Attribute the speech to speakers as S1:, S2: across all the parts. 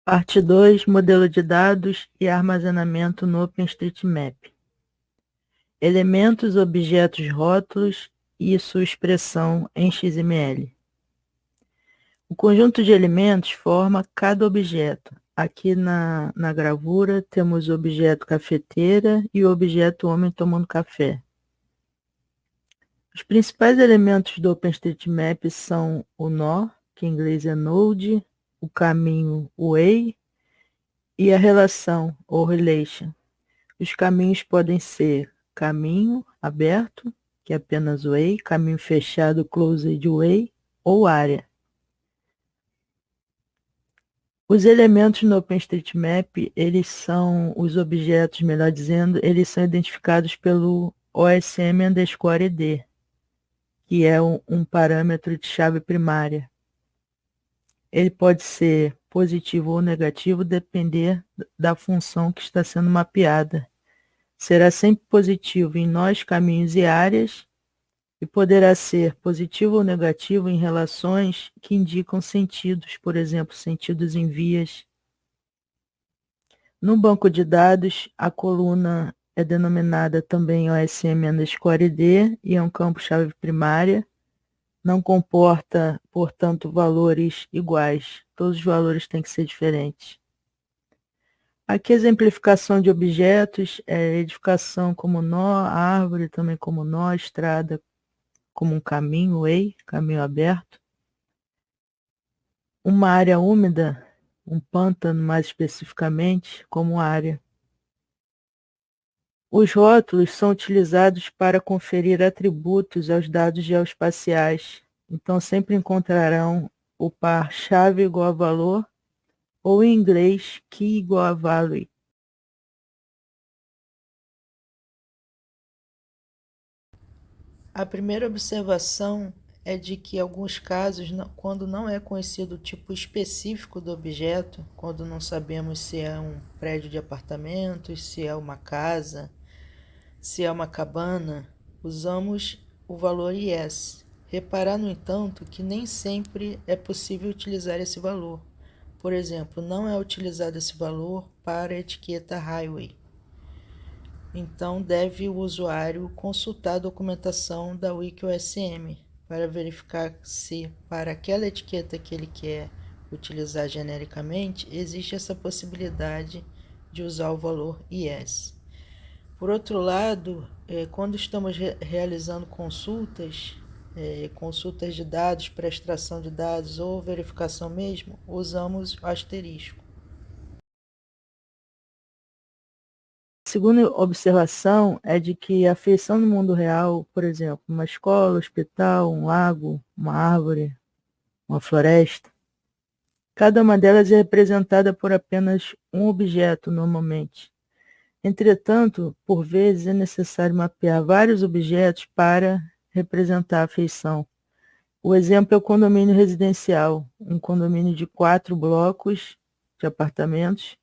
S1: Parte 2, modelo de dados e armazenamento no OpenStreetMap. Elementos, objetos, rótulos e sua expressão em XML. O conjunto de elementos forma cada objeto. Aqui na gravura temos o objeto cafeteira e o objeto homem tomando café. Os principais elementos do OpenStreetMap são o nó, que em inglês é node, o caminho, way, e a relação, ou relation. Os caminhos podem ser caminho aberto, que é apenas way, caminho fechado, closed way, ou área. Os elementos no OpenStreetMap, eles são os objetos, melhor dizendo, eles são identificados pelo OSM_ID, que é um parâmetro de chave primária. Ele pode ser positivo ou negativo, depender da função que está sendo mapeada. Será sempre positivo em nós, caminhos e áreas, e poderá ser positivo ou negativo em relações que indicam sentidos, por exemplo, sentidos em vias. No banco de dados, a coluna é denominada também OSM_ID e é um campo-chave primária. Não comporta, portanto, valores iguais. Todos os valores têm que ser diferentes. Aqui a exemplificação de objetos é edificação como nó, árvore também como nó, estrada como um caminho, way, caminho aberto. Uma área úmida, um pântano mais especificamente, como área. Os rótulos são utilizados para conferir atributos aos dados geoespaciais. Então sempre encontrarão o par chave igual a valor, ou em inglês, key igual a value. A primeira observação é de que, em alguns casos, quando não é conhecido o tipo específico do objeto, quando não sabemos se é um prédio de apartamentos, se é uma casa, se é uma cabana, usamos o valor yes. Reparar, no entanto, que nem sempre é possível utilizar esse valor. Por exemplo, não é utilizado esse valor para a etiqueta highway. Então, deve o usuário consultar a documentação da WikiOSM para verificar se, para aquela etiqueta que ele quer utilizar genericamente, existe essa possibilidade de usar o valor yes. Por outro lado, quando estamos realizando consultas de dados para extração de dados ou verificação mesmo, usamos o asterisco. A segunda observação é de que a feição no mundo real, por exemplo, uma escola, um hospital, um lago, uma árvore, uma floresta, cada uma delas é representada por apenas um objeto normalmente. Entretanto, por vezes é necessário mapear vários objetos para representar a feição. O exemplo é o condomínio residencial, um condomínio de 4 blocos de apartamentos.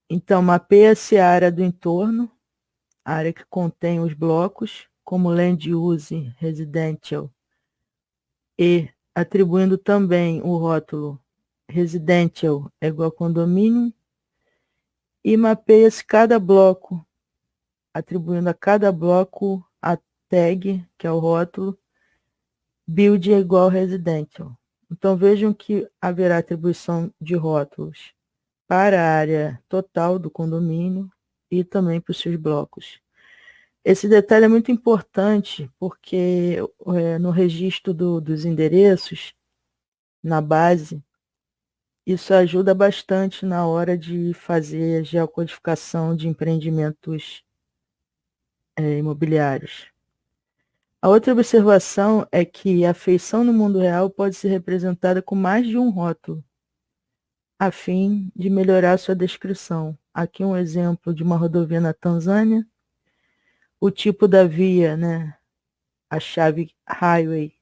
S1: Então, mapeia-se a área do entorno, a área que contém os blocos, como Land Use Residential, e atribuindo também o rótulo Residential é igual a condomínio, e mapeia-se cada bloco, atribuindo a cada bloco a tag, que é o rótulo, Build é igual a Residential. Então, vejam que haverá atribuição de rótulos para a área total do condomínio e também para os seus blocos. Esse detalhe é muito importante porque no registro dos endereços, na base, isso ajuda bastante na hora de fazer a geocodificação de empreendimentos imobiliários. A outra observação é que a feição no mundo real pode ser representada com mais de um rótulo, a fim de melhorar sua descrição. Aqui um exemplo de uma rodovia na Tanzânia. O tipo da via, né? A chave highway.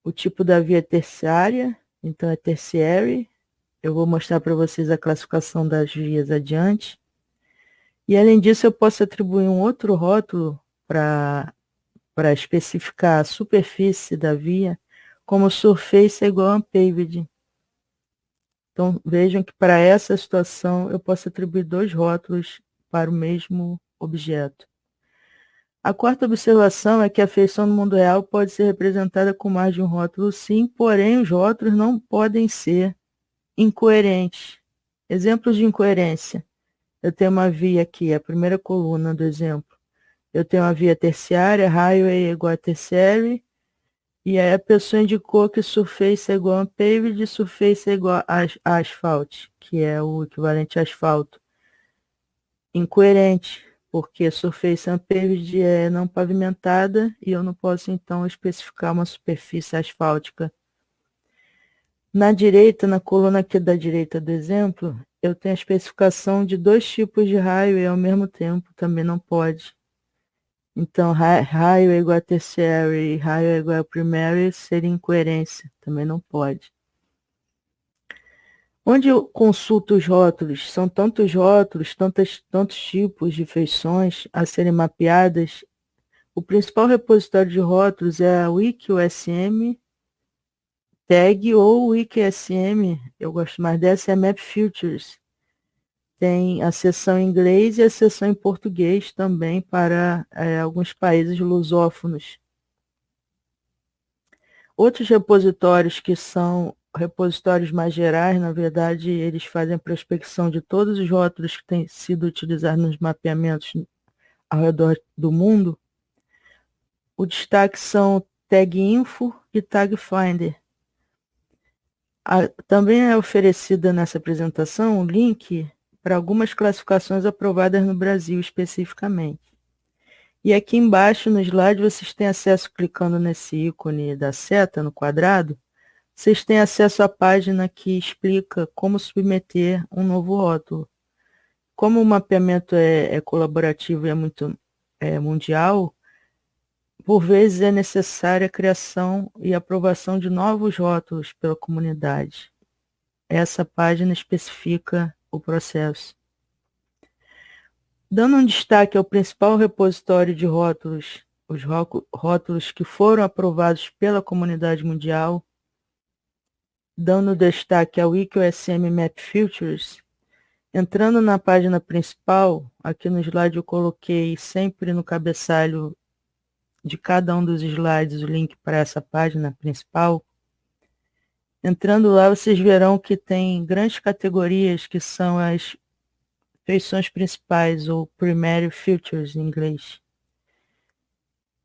S1: O tipo da via é terciária, então é tertiary. Eu vou mostrar para vocês a classificação das vias adiante. E além disso, eu posso atribuir um outro rótulo para especificar a superfície da via, como surface é igual a unpaved. Então, vejam que para essa situação eu posso atribuir 2 rótulos para o mesmo objeto. A quarta observação é que a feição no mundo real pode ser representada com mais de um rótulo, sim, porém os rótulos não podem ser incoerentes. Exemplos de incoerência. Eu tenho uma via aqui, a primeira coluna do exemplo. Eu tenho uma via terciária, highway é igual a terciary, e aí a pessoa indicou que surface é igual a paved e surface é igual a asphalt, que é o equivalente a asfalto. Incoerente, porque surface unpaved é não pavimentada e eu não posso então especificar uma superfície asfáltica. Na direita, na coluna aqui da direita do exemplo, eu tenho a especificação de 2 tipos de highway ao mesmo tempo, também não pode. Então, highway igual a tertiary e highway igual a primary seria incoerência, também não pode. Onde eu consulto os rótulos, são tantos rótulos, tantos tipos de feições a serem mapeadas. O principal repositório de rótulos é a WikiUSM Tag ou WikiSM, eu gosto mais dessa, é Map Futures. Tem a seção em inglês e a seção em português também para alguns países lusófonos. Outros repositórios que são repositórios mais gerais, na verdade, eles fazem a prospecção de todos os rótulos que têm sido utilizados nos mapeamentos ao redor do mundo. O destaque são Tag Info e Tag Finder. Também é oferecida nessa apresentação um link para algumas classificações aprovadas no Brasil especificamente. E aqui embaixo no slide vocês têm acesso, clicando nesse ícone da seta no quadrado, vocês têm acesso à página que explica como submeter um novo rótulo. Como o mapeamento é colaborativo e é muito mundial, por vezes é necessária a criação e aprovação de novos rótulos pela comunidade. Essa página especifica o processo. Dando um destaque ao principal repositório de rótulos, os rótulos que foram aprovados pela comunidade mundial, dando destaque ao WikiUSM Map Futures, entrando na página principal, aqui no slide eu coloquei sempre no cabeçalho de cada um dos slides o link para essa página principal. Entrando lá, vocês verão que tem grandes categorias que são as feições principais, ou primary features em inglês.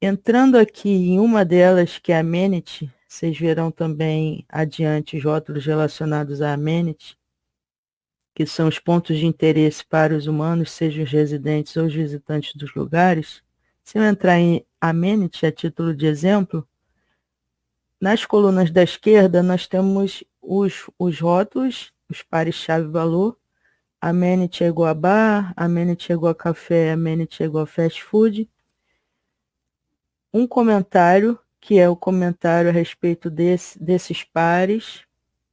S1: Entrando aqui em uma delas, que é a amenity, vocês verão também adiante os rótulos relacionados à amenity, que são os pontos de interesse para os humanos, sejam os residentes ou os visitantes dos lugares. Se eu entrar em amenity, a título de exemplo, nas colunas da esquerda nós temos os rótulos, os pares chave-valor. Amenity é igual a bar, amenity é igual a café, amenity é igual a fast food. Um comentário, que é o comentário a respeito desses pares,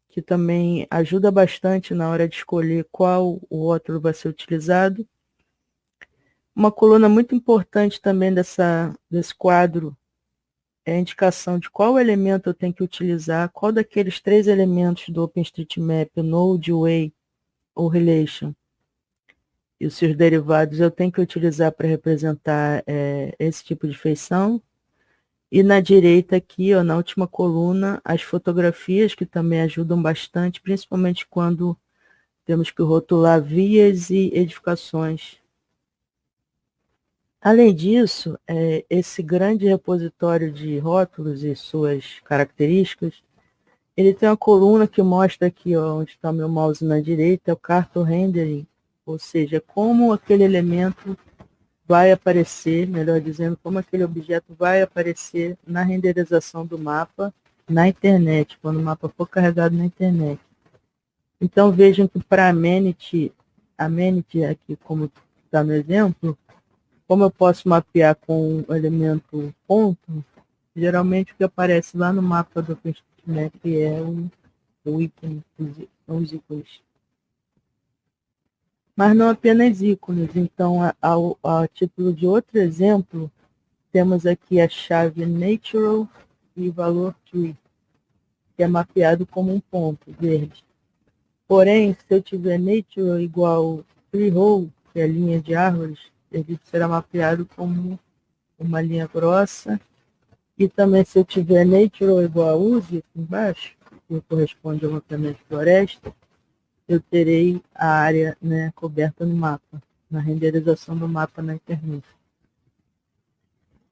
S1: que também ajuda bastante na hora de escolher qual o rótulo vai ser utilizado. Uma coluna muito importante também desse quadro é a indicação de qual elemento eu tenho que utilizar, qual daqueles 3 elementos do OpenStreetMap, Node, Way ou Relation, e os seus derivados eu tenho que utilizar para representar esse tipo de feição. E na direita aqui, ó, na última coluna, as fotografias, que também ajudam bastante, principalmente quando temos que rotular vias e edificações. Além disso, esse grande repositório de rótulos e suas características, ele tem uma coluna que mostra aqui, ó, onde está o meu mouse na direita, é o Cartoon Rendering, ou seja, como aquele elemento vai aparecer, melhor dizendo, como aquele objeto vai aparecer na renderização do mapa na internet, quando o mapa for carregado na internet. Então vejam que para amenity aqui, como está no exemplo, como eu posso mapear com o elemento ponto, geralmente o que aparece lá no mapa do OpenStreetMap é o ícone, os ícones. Mas não apenas ícones. Então, a título de outro exemplo, temos aqui a chave Natural e valor Tree, que é mapeado como um ponto verde. Porém, se eu tiver nature igual freehold, que é a linha de árvores, ele será mapeado como uma linha grossa. E também se eu tiver nature igual a use aqui embaixo, que corresponde ao mapeamento de floresta, eu terei a área, né, coberta no mapa, na renderização do mapa na internet.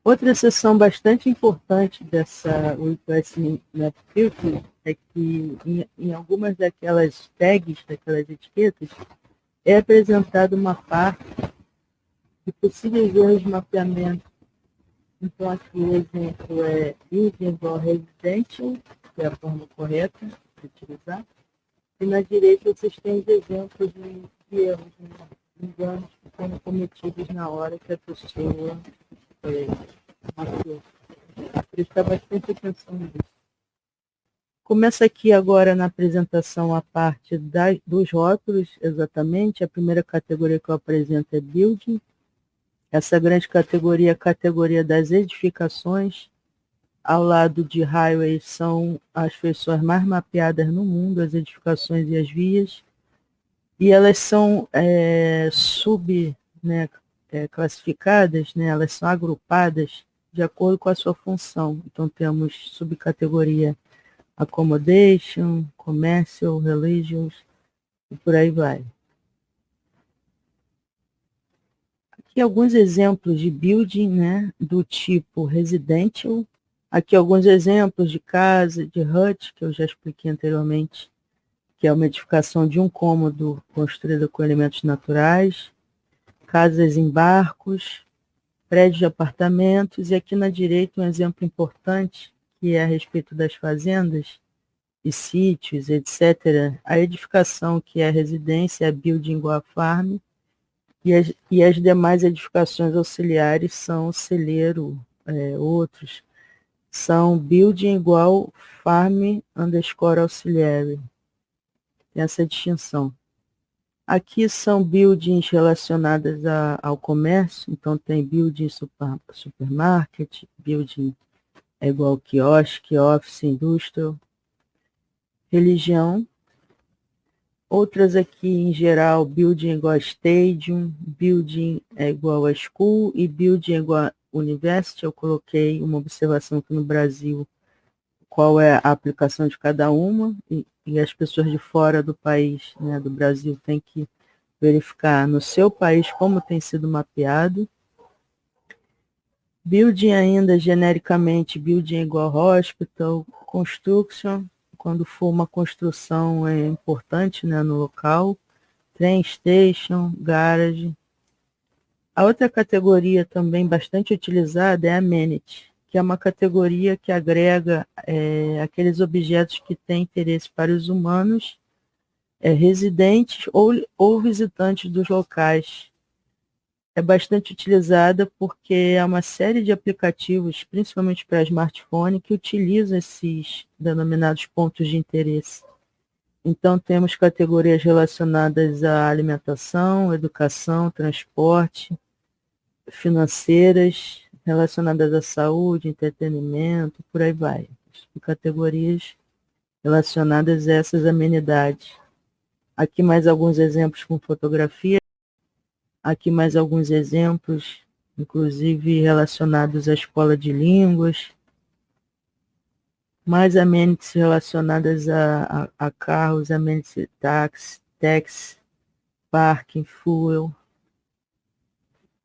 S1: Outra seção bastante importante dessa WordPress Map Filter é que em algumas daquelas tags, daquelas etiquetas, é apresentada uma parte de possíveis erros de mapeamento. Então, aqui o exemplo é building igual residential, que é a forma correta de utilizar. E na direita vocês têm os exemplos de erros, né? Enganos que foram cometidos na hora que a pessoa mapeou. Prestar bastante atenção nisso. Começa aqui agora na apresentação a parte dos rótulos, exatamente. A primeira categoria que eu apresento é Building. Essa grande categoria é a categoria das edificações. Ao lado de Highways são as feições mais mapeadas no mundo, as edificações e as vias. E elas são classificadas, né, elas são agrupadas de acordo com a sua função. Então, temos subcategoria Accommodation, Commercial, Religious, e por aí vai. Aqui alguns exemplos de building, né, do tipo residential. Aqui alguns exemplos de casa, de hut, que eu já expliquei anteriormente, que é uma edificação de um cômodo construída com elementos naturais. Casas em barcos, prédios de apartamentos, e aqui na direita um exemplo importante, que é a respeito das fazendas e sítios, etc. A edificação que é a residência é a building igual a farm, e as demais edificações auxiliares são celeiro, outros, são building igual farm _ auxiliary. Tem essa distinção. Aqui são buildings relacionadas ao comércio, então tem building supermarket, building é igual quiosque, office, industrial, religião. Outras aqui, em geral, building é igual a stadium, building é igual a school e building é igual a university. Eu coloquei uma observação aqui no Brasil, qual é a aplicação de cada uma, e as pessoas de fora do país, né, do Brasil, têm que verificar no seu país como tem sido mapeado. Building ainda, genericamente, building é igual a hospital, construction, quando for uma construção importante, né, no local, train station, garage. A outra categoria também bastante utilizada é amenity, que é uma categoria que agrega aqueles objetos que têm interesse para os humanos, residentes ou visitantes dos locais. É bastante utilizada porque há uma série de aplicativos, principalmente para smartphone, que utilizam esses denominados pontos de interesse. Então, temos categorias relacionadas à alimentação, educação, transporte, financeiras, relacionadas à saúde, entretenimento, por aí vai. Categorias relacionadas a essas amenidades. Aqui mais alguns exemplos com fotografia. Aqui mais alguns exemplos, inclusive relacionados à escola de línguas. Mais amenities relacionadas a carros, amenities tax, parking, fuel.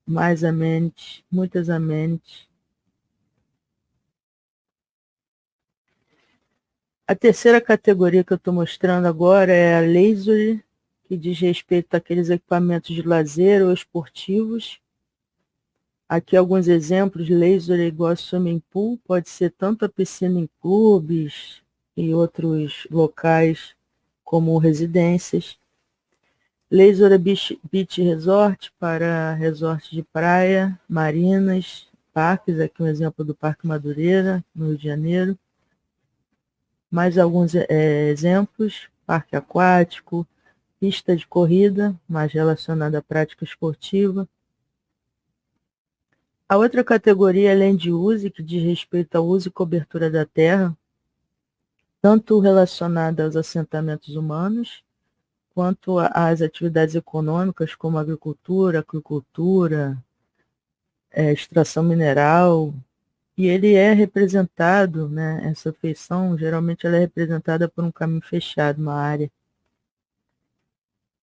S1: Mais amenities, muitas amenities. A terceira categoria que eu estou mostrando agora é a leisure, que diz respeito àqueles equipamentos de lazer ou esportivos. Aqui alguns exemplos: laser é igual a swimming pool, pode ser tanto a piscina em clubes e outros locais como residências. Laser é beach resort, para resorts de praia, marinas, parques, aqui um exemplo do Parque Madureira, no Rio de Janeiro. Mais alguns exemplos: parque aquático, pista de corrida, mais relacionada à prática esportiva. A outra categoria é land use, que diz respeito ao uso e cobertura da terra, tanto relacionada aos assentamentos humanos, quanto às atividades econômicas, como agricultura, aquicultura, extração mineral, e ele é representado, né, essa feição, geralmente ela é representada por um caminho fechado, uma área.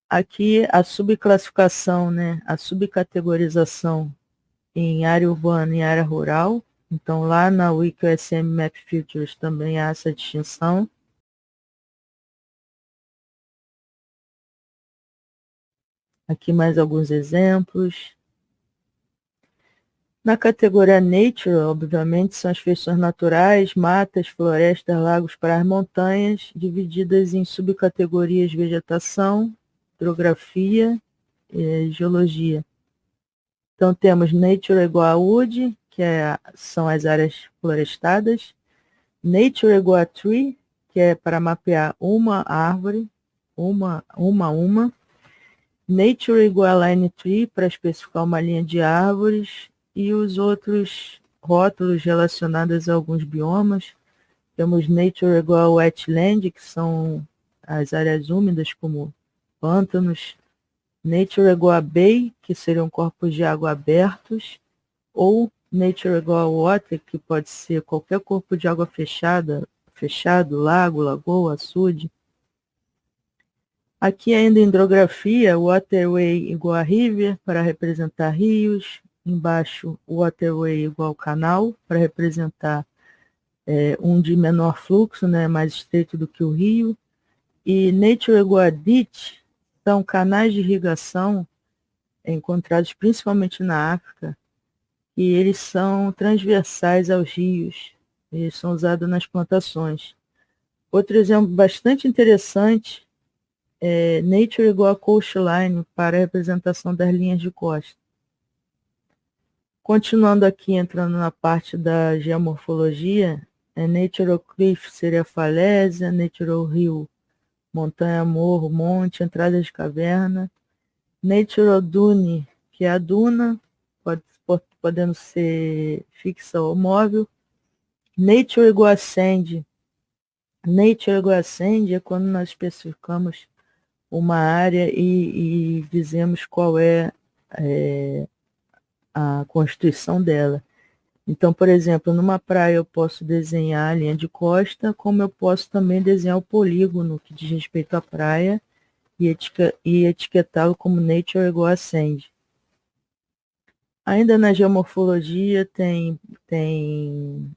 S1: Aqui a subclassificação, né, a subcategorização em área urbana e área rural. Então lá na Wiki OSM Map Features também há essa distinção. Aqui mais alguns exemplos. Na categoria Nature, obviamente, são as feições naturais, matas, florestas, lagos, praias, montanhas, divididas em subcategorias vegetação, hidrografia e geologia. Então temos Nature igual a Wood, que são as áreas florestadas. Nature igual a Tree, que é para mapear uma árvore, uma. Nature igual a Line Tree, para especificar uma linha de árvores. E os outros rótulos relacionados a alguns biomas. Temos Nature igual a Wetland, que são as áreas úmidas, como pântanos. Nature igual a Bay, que seriam corpos de água abertos. Ou Nature igual a Water, que pode ser qualquer corpo de água fechado, lago, lagoa, açude. Aqui ainda em hidrografia, Waterway igual a River, para representar rios. Embaixo, Waterway igual a canal, para representar um de menor fluxo, né, mais estreito do que o rio. E Nature igual a Ditch, são canais de irrigação encontrados principalmente na África, e eles são transversais aos rios, eles são usados nas plantações. Outro exemplo bastante interessante é Nature igual a Coastline, para a representação das linhas de costa. Continuando aqui, entrando na parte da geomorfologia, Natural Cliff seria falésia, Natural Hill, montanha, morro, monte, entrada de caverna. Natural Dune, que é a duna, podendo ser fixa ou móvel. Nature igual a Sand. Nature igual a Sand é quando nós especificamos uma área e dizemos qual é a constituição dela. Então, por exemplo, numa praia eu posso desenhar a linha de costa, como eu posso também desenhar o polígono que diz respeito à praia e etiquetá-lo como Nature igual a Sand. Ainda na geomorfologia tem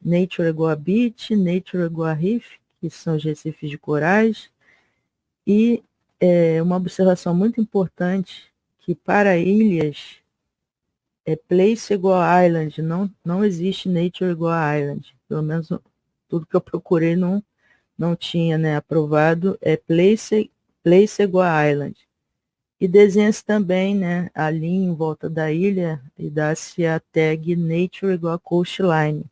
S1: Nature igual a Beach, Nature igual a Reef, que são os recifes de corais, e uma observação muito importante, que para ilhas Place igual a Island, não existe Nature igual a Island, pelo menos tudo que eu procurei não tinha, né, aprovado, Place igual a Island. E desenha-se também, né, ali em volta da ilha e dá-se a tag Nature igual a Coastline.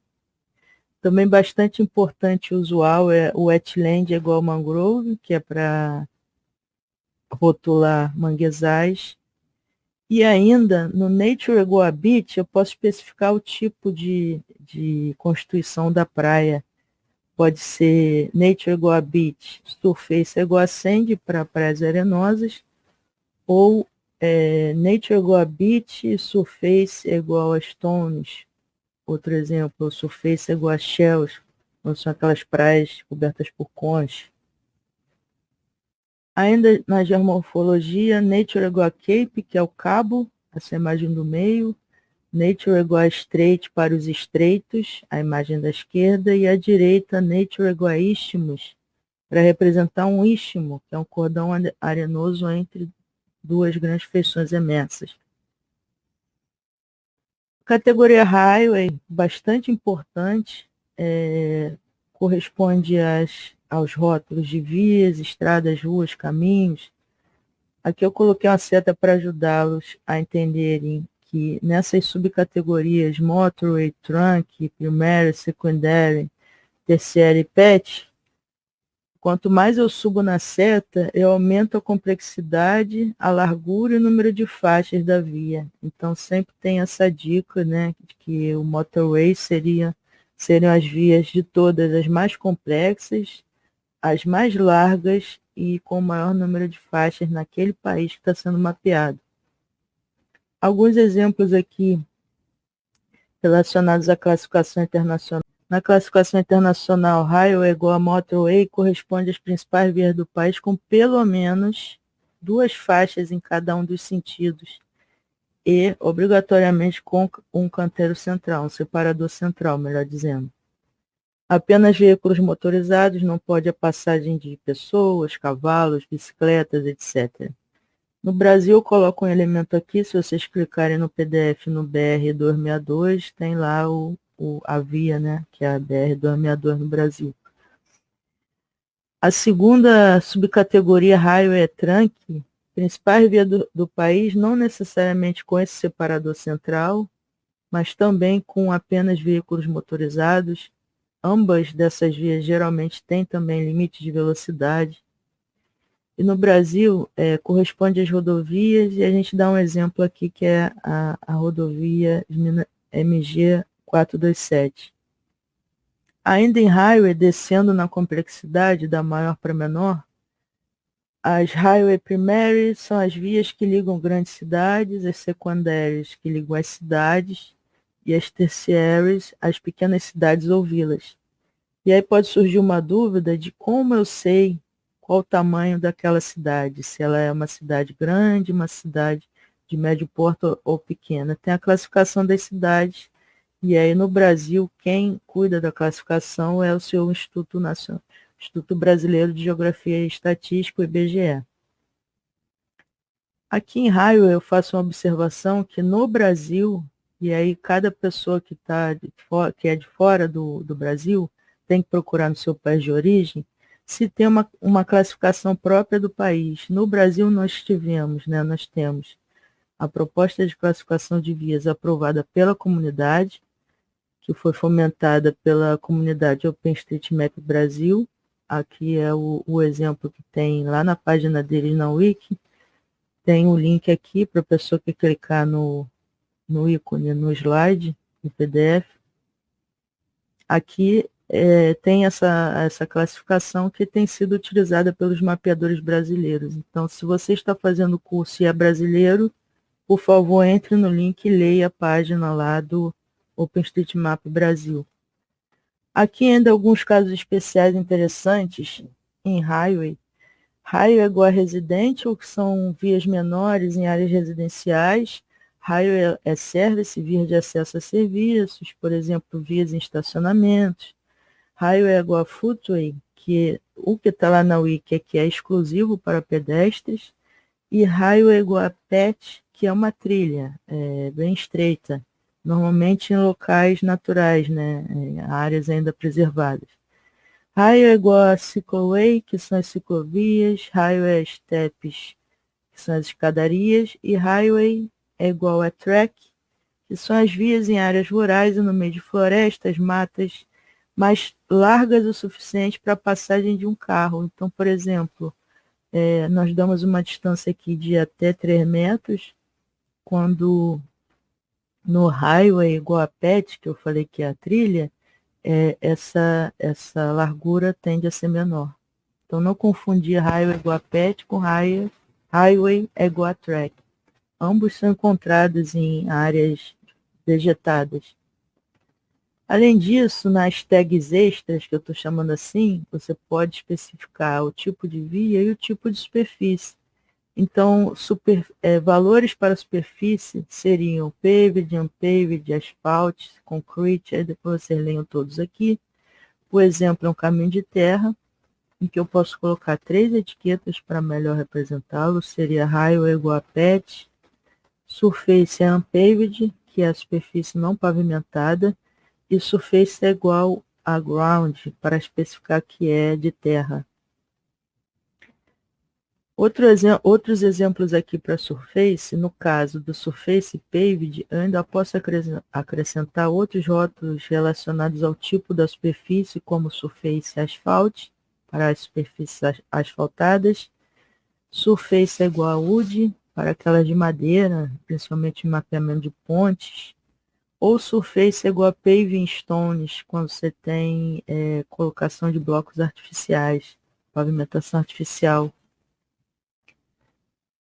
S1: Também bastante importante e usual é o Wetland igual a Mangrove, que é para rotular manguezais. E ainda, no Nature igual a Beach, eu posso especificar o tipo de constituição da praia. Pode ser Nature igual a Beach, Surface igual a Sand, para praias arenosas, ou Nature igual a Beach, Surface igual a Stones. Outro exemplo, Surface igual a Shells, quando são aquelas praias cobertas por conchas. Ainda na geomorfologia, Nature igual a Cape, que é o cabo, essa imagem do meio. Nature igual a Strait para os estreitos, a imagem da esquerda. E à direita, Nature igual a Isthmus, para representar um istmo, que é um cordão arenoso entre duas grandes feições imersas. Categoria Highway, bastante importante, corresponde aos rótulos de vias, estradas, ruas, caminhos. Aqui eu coloquei uma seta para ajudá-los a entenderem que nessas subcategorias Motorway, Trunk, Primary, Secondary, Tertiary e Pet, quanto mais eu subo na seta, eu aumento a complexidade, a largura e o número de faixas da via. Então sempre tem essa dica, né, de que o Motorway seriam as vias de todas as mais complexas, as mais largas e com o maior número de faixas naquele país que está sendo mapeado. Alguns exemplos aqui relacionados à classificação internacional. Na classificação internacional, highway igual a motorway corresponde às principais vias do país com pelo menos 2 faixas em cada um dos sentidos e, obrigatoriamente, com um canteiro central, um separador central, melhor dizendo. Apenas veículos motorizados, não pode a passagem de pessoas, cavalos, bicicletas, etc. No Brasil, eu coloco um elemento aqui, se vocês clicarem no PDF no BR-262, tem lá a via, né, que é a BR-262 no Brasil. A segunda subcategoria Highway é Trunk, principais vias do país, não necessariamente com esse separador central, mas também com apenas veículos motorizados. Ambas dessas vias geralmente têm também limite de velocidade. E no Brasil, corresponde às rodovias, e a gente dá um exemplo aqui, que é a rodovia MG 427. Ainda em highway, descendo na complexidade da maior para menor, as highway primaries são as vias que ligam grandes cidades, as secundárias que ligam as cidades, e as terciaries, as pequenas cidades ou vilas. E aí pode surgir uma dúvida de como eu sei qual o tamanho daquela cidade, se ela é uma cidade grande, uma cidade de médio porte ou pequena. Tem a classificação das cidades, e aí no Brasil quem cuida da classificação é o seu Instituto Nacional, Instituto Brasileiro de Geografia e Estatística, o IBGE. Aqui em Raio eu faço uma observação que no Brasil, e aí cada pessoa que é de fora do Brasil tem que procurar no seu país de origem, se tem uma classificação própria do país. No Brasil nós temos a proposta de classificação de vias aprovada pela comunidade, que foi fomentada pela comunidade OpenStreetMap Brasil. Aqui é o exemplo que tem lá na página deles na Wiki. Tem um link aqui para a pessoa que clicar no ícone, no slide, no PDF. Aqui tem essa classificação que tem sido utilizada pelos mapeadores brasileiros. Então, se você está fazendo o curso e é brasileiro, por favor, entre no link e leia a página lá do OpenStreetMap Brasil. Aqui ainda alguns casos especiais interessantes em highway. Highway é igual a residente, ou que são vias menores em áreas residenciais. Highway é service, via de acesso a serviços, por exemplo, vias em estacionamentos. Highway é igual a footway, que o que está lá na Wiki é que é exclusivo para pedestres. E highway é igual a patch, que é uma trilha bem estreita, normalmente em locais naturais, né, em áreas ainda preservadas. Highway é igual a cycleway, que são as ciclovias. Highway é steps, que são as escadarias. E highway é igual a track, que são as vias em áreas rurais e no meio de florestas, matas, mas largas o suficiente para a passagem de um carro. Então, por exemplo, nós damos uma distância aqui de até 3 metros, quando no highway igual a PET, que eu falei que é a trilha, essa largura tende a ser menor. Então, não confundir highway igual a PET com highway é igual a track. Ambos são encontrados em áreas vegetadas. Além disso, nas tags extras, que eu estou chamando assim, você pode especificar o tipo de via e o tipo de superfície. Então, valores para a superfície seriam paved, unpaved, asphalt, concrete, aí depois vocês leiam todos aqui. O exemplo é um caminho de terra, em que eu posso colocar 3 etiquetas para melhor representá-lo. Seria highway igual a patch, surface é unpaved, que é a superfície não pavimentada, e surface é igual a ground, para especificar que é de terra. Outros exemplos aqui para surface, no caso do surface paved, eu ainda posso acrescentar outros rótulos relacionados ao tipo da superfície, como surface asphalt, para as superfícies asfaltadas. Surface é igual a wood, para aquelas de madeira, principalmente em mapeamento de pontes. Ou surface é igual a paving stones, quando você tem colocação de blocos artificiais. pavimentação artificial.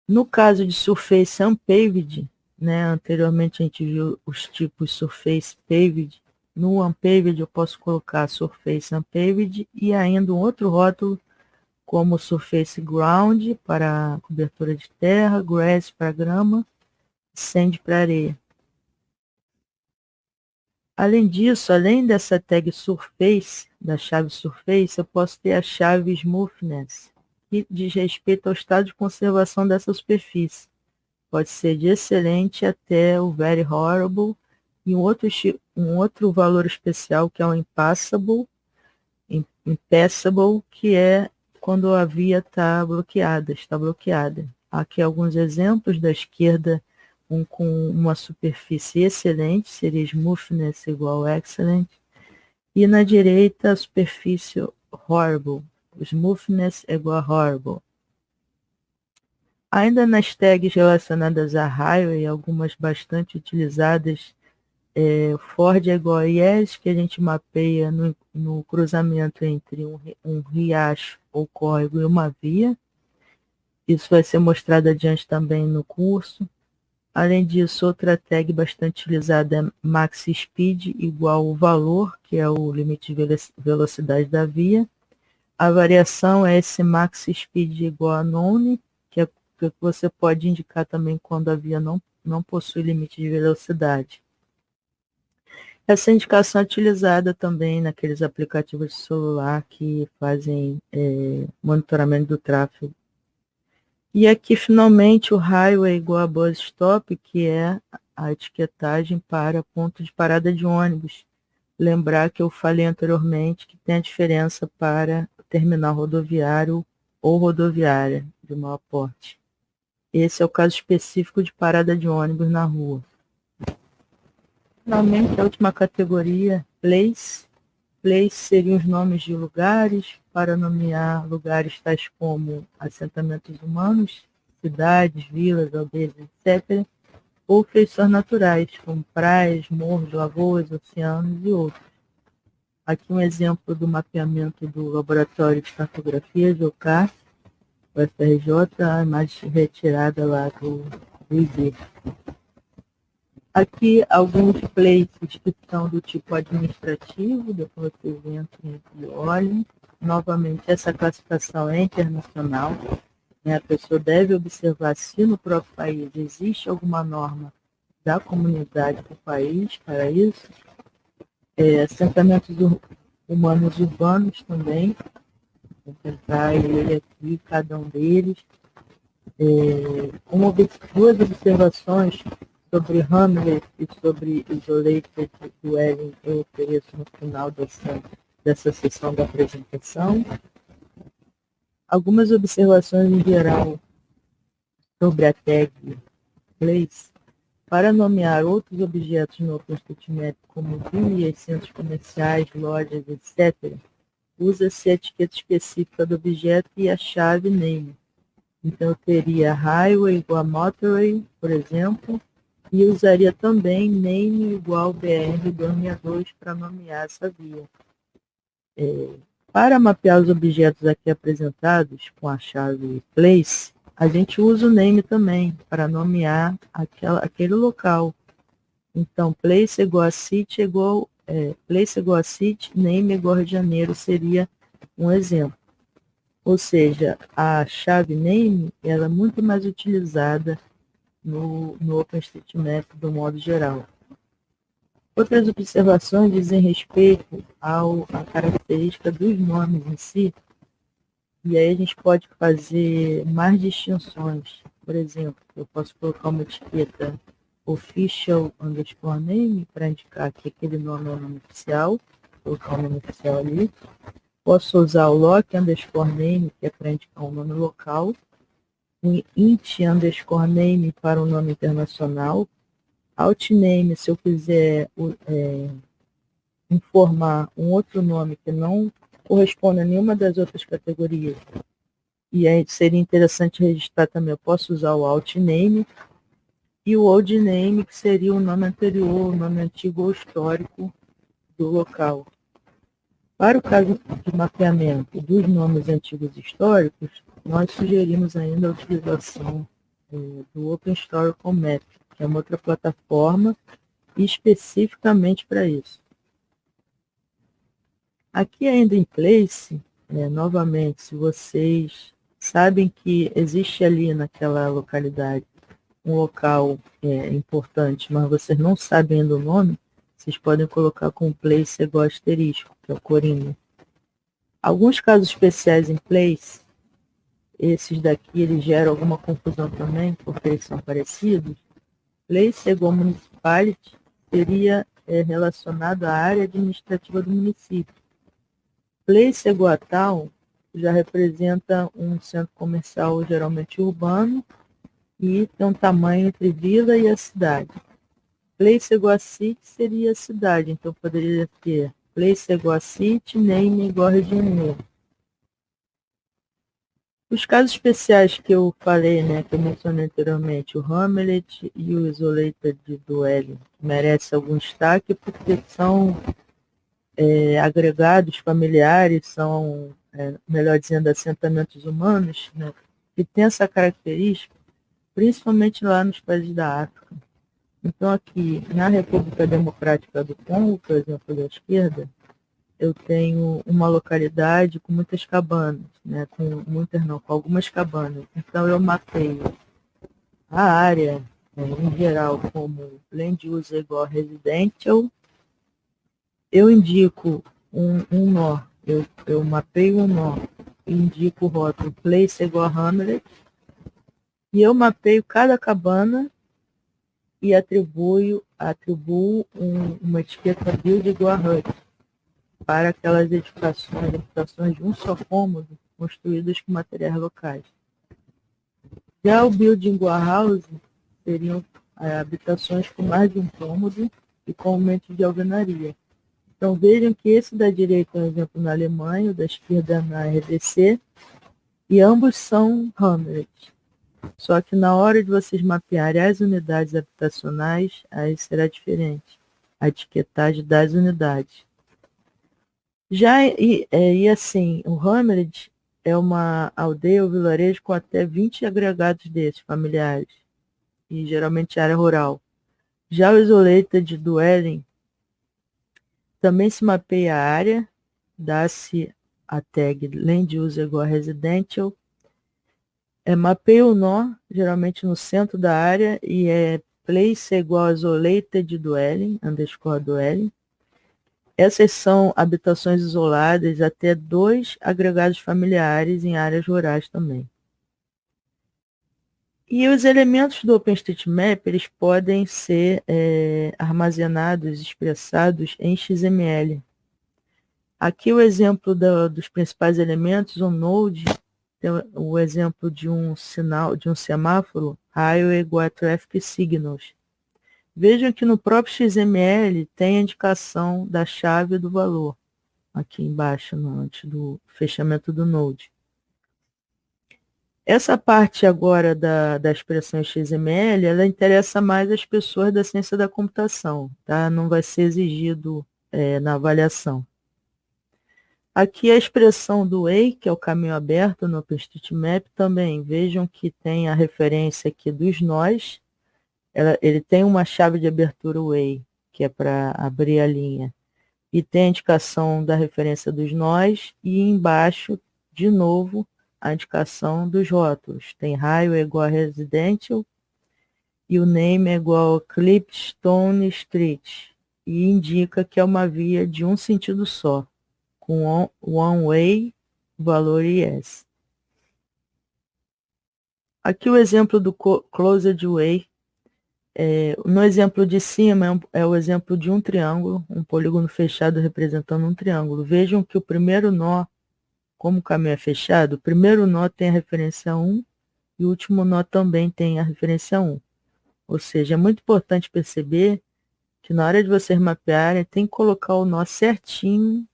S1: No caso de surface unpaved, né, anteriormente a gente viu os tipos surface paved. No unpaved eu posso colocar surface unpaved e ainda um outro rótulo como surface ground para cobertura de terra, grass para grama, sand para areia. Além disso, além dessa tag surface, da chave surface, eu posso ter a chave smoothness, que diz respeito ao estado de conservação dessa superfície. Pode ser de excelente até o very horrible, e um outro valor especial que é o impassable, que é quando a via está bloqueada. Aqui alguns exemplos da esquerda, um com uma superfície excelente, seria smoothness igual excellent, e na direita a superfície horrible, smoothness igual horrible. Ainda nas tags relacionadas a highway, algumas bastante utilizadas, Ford é igual a yes, que a gente mapeia no cruzamento entre um riacho ou córrego e uma via. Isso vai ser mostrado adiante também no curso. Além disso, outra tag bastante utilizada é max speed igual o valor, que é o limite de velocidade da via. A variação é esse max speed igual a none, que é que você pode indicar também quando a via não possui limite de velocidade. Essa indicação é utilizada também naqueles aplicativos de celular que fazem monitoramento do tráfego. E aqui, finalmente, o highway igual a bus stop, que é a etiquetagem para ponto de parada de ônibus. Lembrar que eu falei anteriormente que tem a diferença para terminal rodoviário ou rodoviária de maior porte. Esse é o caso específico de parada de ônibus na rua. Finalmente, a última categoria, place. Place seriam os nomes de lugares, para nomear lugares tais como assentamentos humanos, cidades, vilas, aldeias, etc., ou feições naturais, como praias, morros, lagoas, oceanos e outros. Aqui um exemplo do mapeamento do Laboratório de Cartografia, GeoCart, UFRJ, a imagem retirada lá do IB. Aqui alguns places que são do tipo administrativo, depois vocês entrem e olhem. Novamente, essa classificação é internacional, né? A pessoa deve observar se no próprio país existe alguma norma da comunidade do país para isso. Assentamentos humanos urbanos também, vou tentar ler aqui cada um deles. Duas observações sobre Hamlet e sobre Isolated Dwelling eu ofereço no final dessa sessão da apresentação. Algumas observações em geral sobre a tag place. Para nomear outros objetos no OpenStreetMap, como vias, centros comerciais, lojas, etc., usa-se a etiqueta específica do objeto e a chave name. Então, eu teria highway igual a motorway, por exemplo, e usaria também name igual BR-262 para nomear essa via. Para mapear os objetos aqui apresentados com a chave place, a gente usa o name também para nomear aquele local. Então, place igual a city name igual a Rio de Janeiro seria um exemplo. Ou seja, a chave name ela é muito mais utilizada no OpenStreetMap do modo geral. Outras observações dizem respeito à característica dos nomes em si, e aí a gente pode fazer mais distinções. Por exemplo, eu posso colocar uma etiqueta official underscore name para indicar que aquele nome é o nome oficial, colocar o nome oficial ali. Posso usar o loc underscore name, que é para indicar um nome local, um int underscore name para um nome internacional, altname se eu quiser informar um outro nome que não corresponde a nenhuma das outras categorias. E aí seria interessante registrar também, eu posso usar o altname e o old name, que seria o nome anterior, o nome antigo ou histórico do local. Para o caso de mapeamento dos nomes antigos históricos, nós sugerimos ainda a utilização do Open Historical Map, que é uma outra plataforma especificamente para isso. Aqui ainda em Place, novamente, se vocês sabem que existe ali naquela localidade um local importante, mas vocês não sabem ainda o nome, vocês podem colocar com Place igual asterisco, que é o corinho. Alguns casos especiais em Place, esses daqui eles geram alguma confusão também, porque eles são parecidos. Place igual municipality seria relacionado à área administrativa do município. Place igual a town já representa um centro comercial geralmente urbano e tem um tamanho entre vila e a cidade. Place igual a city seria a cidade, então poderia ter place igual a city, name igual a região. Os casos especiais que eu falei, que eu mencionei anteriormente, o Hamlet e o Isolated Dwelling, merecem algum destaque porque são agregados familiares, são, melhor dizendo, assentamentos humanos, que têm essa característica, principalmente lá nos países da África. Então, aqui, na República Democrática do Congo, por exemplo, da esquerda, eu tenho uma localidade com muitas cabanas, com algumas cabanas. Então, eu mapeio a área, em geral, como land use igual residential. Eu indico um nó, eu mapeio um nó, indico o rótulo place igual hamlet, e eu mapeio cada cabana e atribuo uma etiqueta build igual a hut para aquelas edificações de um só cômodo construídas com materiais locais. Já o building igual a house seriam habitações com mais de um cômodo e com aumento de alvenaria. Então vejam que esse da direita é um exemplo na Alemanha, o da esquerda na RDC, e ambos são hamlet. Só que na hora de vocês mapearem as unidades habitacionais, aí será diferente, a etiquetagem das unidades. Assim, o hamlet é uma aldeia ou vilarejo com até 20 agregados desses, familiares, e geralmente área rural. Já o isolated dwelling também se mapeia a área, dá-se a tag land use igual a residential, mapeia o nó, geralmente no centro da área, e place igual a isolated dwelling, underscore dwelling. Essas são habitações isoladas até 2 agregados familiares em áreas rurais também. E os elementos do OpenStreetMap, eles podem ser armazenados, expressados em XML. Aqui o exemplo dos principais elementos, o Node, tem o exemplo de um sinal, de um semáforo, Highway igual a Traffic Signals. Vejam que no próprio XML tem a indicação da chave e do valor, aqui embaixo, antes do fechamento do Node. Essa parte agora da expressão XML, ela interessa mais às pessoas da ciência da computação, tá? Não vai ser exigido na avaliação. Aqui a expressão do Way, que é o caminho aberto no OpenStreetMap, também vejam que tem a referência aqui dos nós. Ele tem uma chave de abertura Way, que é para abrir a linha. E tem a indicação da referência dos nós, e embaixo, de novo, a indicação dos rótulos. Tem Highway igual a Residential, e o name é igual a Clipstone Street, e indica que é uma via de um sentido só, com one way, valor yes. Aqui o exemplo do Closed Way. No exemplo de cima é o exemplo de um triângulo, um polígono fechado representando um triângulo. Vejam que o primeiro nó, como o caminho é fechado, o primeiro nó tem a referência 1 e o último nó também tem a referência 1. Ou seja, é muito importante perceber que na hora de vocês mapearem, tem que colocar o nó certinho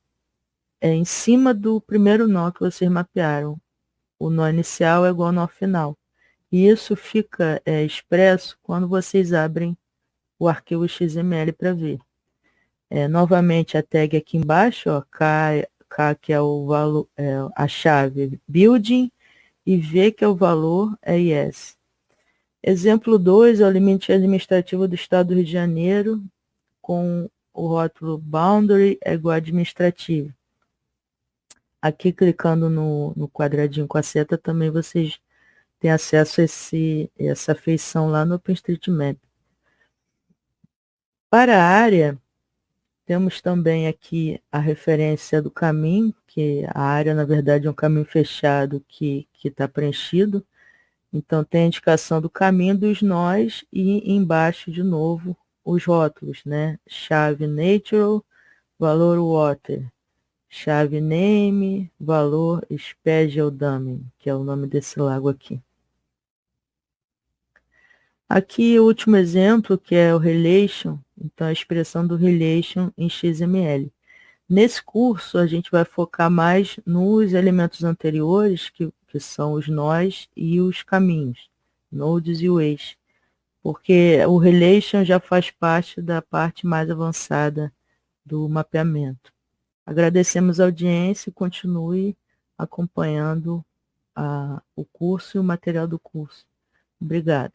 S1: em cima do primeiro nó que vocês mapearam. O nó inicial é igual ao nó final. E isso fica expresso quando vocês abrem o arquivo XML para ver. Novamente, a tag aqui embaixo, ó, K, que é o valor, a chave building, e V, que é o valor, é yes. Exemplo 2 é o limite administrativo do Estado do Rio de Janeiro, com o rótulo boundary é igual a administrativo. Aqui, clicando no quadradinho com a seta, também vocês têm acesso a essa feição lá no OpenStreetMap. Para a área, temos também aqui a referência do caminho, que a área, na verdade, é um caminho fechado que está preenchido. Então, tem a indicação do caminho dos nós e embaixo, de novo, os rótulos, né? Chave natural, valor water. Chave name, valor special damming, que é o nome desse lago aqui. Aqui o último exemplo, que é o relation, então a expressão do relation em XML. Nesse curso, a gente vai focar mais nos elementos anteriores, que são os nós e os caminhos, nodes e ways, porque o relation já faz parte da parte mais avançada do mapeamento. Agradecemos a audiência e continue acompanhando o curso e o material do curso. Obrigada.